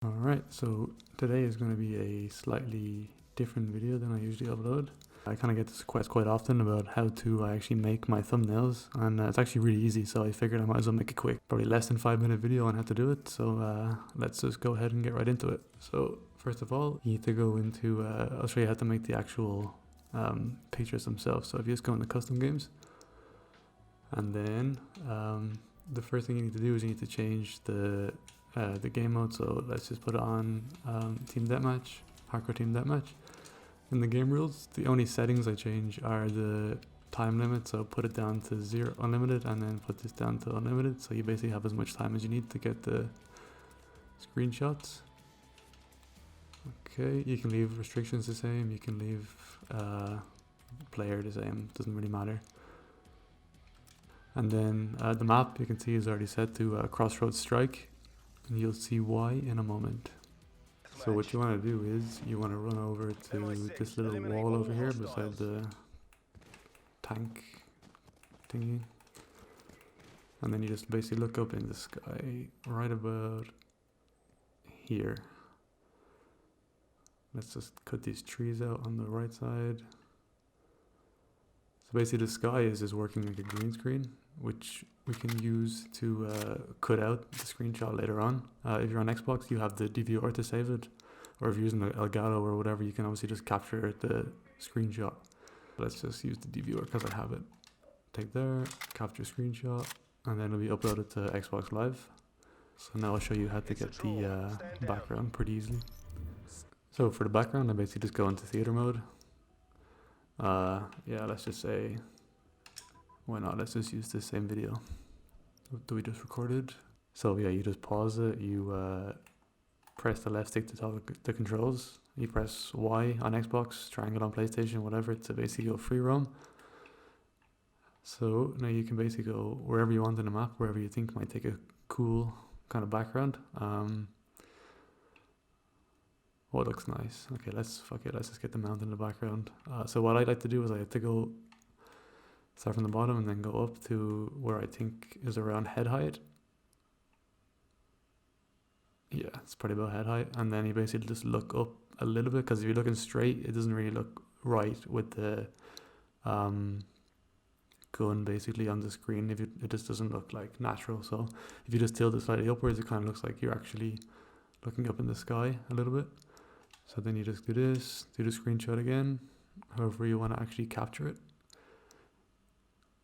Alright, so today is going to be a slightly different video than I usually upload. I kind of get this request quite often about how to actually make my thumbnails, and it's actually really easy, so I figured I might as well make it quick. Probably less than 5 minute video on how to do it, so let's just go ahead and get right into it. So first of all, you need to go into, I'll show you how to make the actual pictures themselves. So if you just go into custom games, and then the first thing you need to do is you need to change the game mode. So let's just put it on Team Deathmatch, Hardcore Team Deathmatch. In the game rules, the only settings I change are the time limit, so put it down to 0 unlimited and then put this down to unlimited, so you basically have as much time as you need to get the screenshots. Okay, you can leave restrictions the same, you can leave player the same, doesn't really matter. And then the map you can see is already set to Crossroads Strike, and you'll see why in a moment. So what you want to do is you want to run over to this little wall over here beside the tank thingy, and then you just basically look up in the sky right about here. Let's just cut these trees out on the right side. So basically the sky is just working like a green screen, which we can use to cut out the screenshot later on. If you're on Xbox, you have the DVR to save it, or if you're using Elgato or whatever, you can obviously just capture the screenshot. Let's just use the DVR because I have it. Take there, capture screenshot, and then it'll be uploaded to Xbox Live. So now I'll show you how to get the background pretty easily. So for the background, I basically just go into theater mode. Yeah, let's just say, why not, let's just use the same video that we just recorded. So yeah, you just pause it, you press the left stick to toggle the controls, you press Y on Xbox, triangle on PlayStation, whatever, to basically go free roam. So now you can basically go wherever you want in the map, wherever you think might take a cool kind of background. Oh, it looks nice. Okay, let's just get the mountain in the background. So what I like to do is I like to go start from the bottom and then go up to where I think is around head height. Yeah, it's probably about head height, and then you basically just look up a little bit, because if you're looking straight, it doesn't really look right with the gun basically on the screen. If it just doesn't look like natural. So if you just tilt it slightly upwards, it kind of looks like you're actually looking up in the sky a little bit. So then you just do this, do the screenshot again, however you want to actually capture it,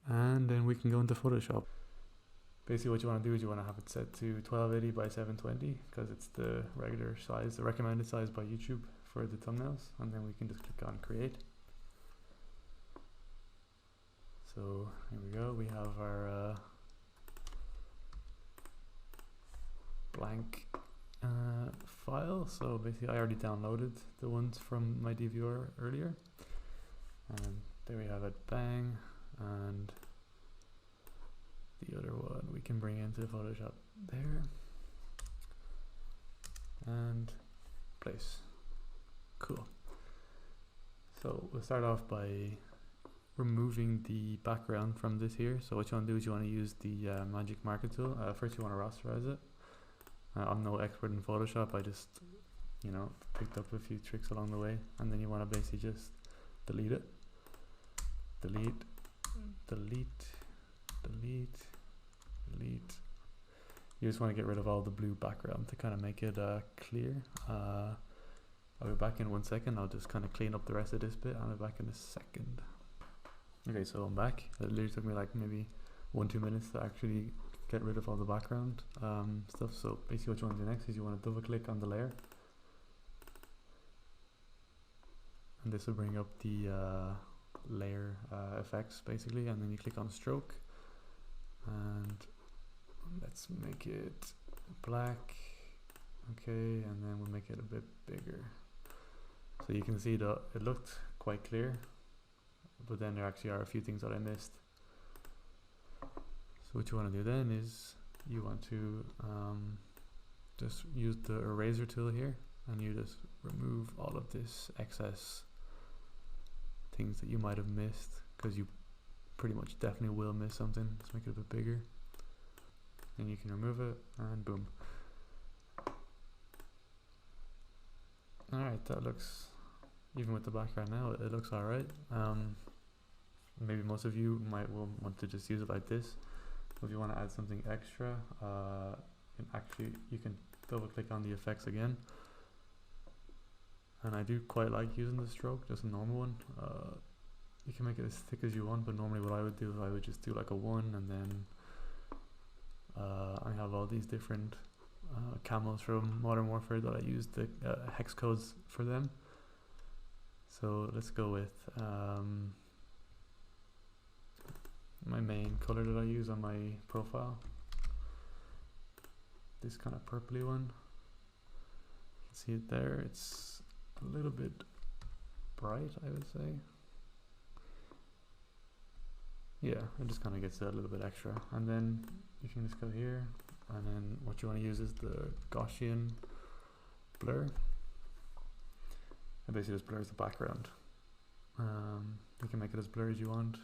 and then we can go into Photoshop. Basically what you want to do is you want to have it set to 1280 by 720, because it's the regular size, the recommended size by YouTube for the thumbnails, and then we can just click on create. So here we go, we have our blank file. So basically I already downloaded the ones from my DVR earlier, and there we have it, bang, and the other one we can bring into Photoshop there, and place. Cool. So we'll start off by removing the background from this here. So what you want to do is you want to use the magic marker tool. First you want to rasterize it. I'm no expert in Photoshop, I just, you know, picked up a few tricks along the way, and then you want to basically just delete it. Delete, delete, delete, delete. You just want to get rid of all the blue background to kind of make it clear. I'll be back in 1 second. I'll just kind of clean up the rest of this bit. I'll be back in a second. Okay, so I'm back. It literally took me like maybe 1-2 minutes to actually get rid of all the background stuff. So basically what you want to do next is you want to double click on the layer, and this will bring up the layer effects basically, and then you click on stroke, and let's make it black. Okay, and then we'll make it a bit bigger. So you can see that it looked quite clear, but then there actually are a few things that I missed. So what you want to do then is you want to just use the eraser tool here, and you just remove all of this excess things that you might have missed, because you pretty much definitely will miss something. Let's make it a bit bigger, and you can remove it, and boom. Alright, that looks, even with the background now, it looks alright. Maybe most of you might want to just use it like this. If you want to add something extra, you can double click on the effects again. And I do quite like using the stroke, just a normal one. You can make it as thick as you want, but normally what I would do is I would just do like a 1, and then I have all these different camos from Modern Warfare that I use the hex codes for them. So let's go with my main color that I use on my profile, this kind of purpley one. You can see it there. It's a little bit bright, I would say. Yeah, it just kind of gets a little bit extra. And then you can just go here, and then what you want to use is the Gaussian blur. It basically just blurs the background. You can make it as blurry as you want.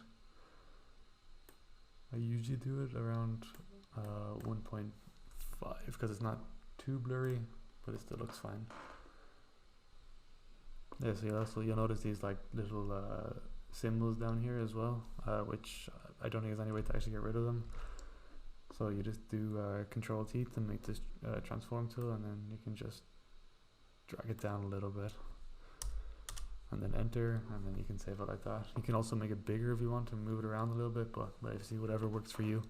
I usually do it around 1.5 because it's not too blurry, but it still looks fine. Yeah, so you'll notice these like little symbols down here as well, which I don't think there's any way to actually get rid of them. So you just do Control T to make this transform tool, and then you can just drag it down a little bit, and then enter, and then you can save it like that. You can also make it bigger if you want and move it around a little bit, but see whatever works for you.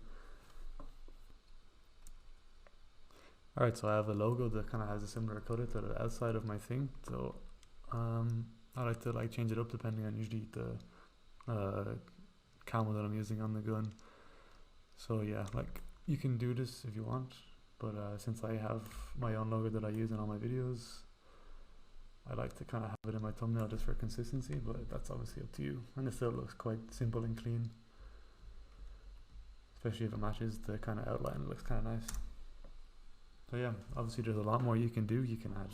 Alright, so I have a logo that kind of has a similar color to the outside of my thing, so I like to change it up depending on usually the camo that I'm using on the gun. So yeah, you can do this if you want, but since I have my own logo that I use in all my videos, I like to kind of have it in my thumbnail just for consistency, but that's obviously up to you. And it still looks quite simple and clean, especially if it matches the kind of outline. It looks kind of nice. So yeah, obviously there's a lot more you can do. You can add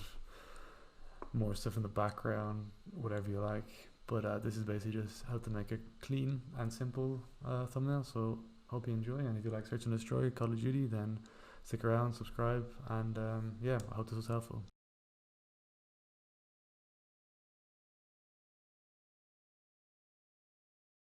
more stuff in the background, whatever you like, but this is basically just how to make a clean and simple thumbnail. So hope you enjoy, and if you like Search and Destroy Call of Duty, then stick around, subscribe, and yeah, I hope this was helpful.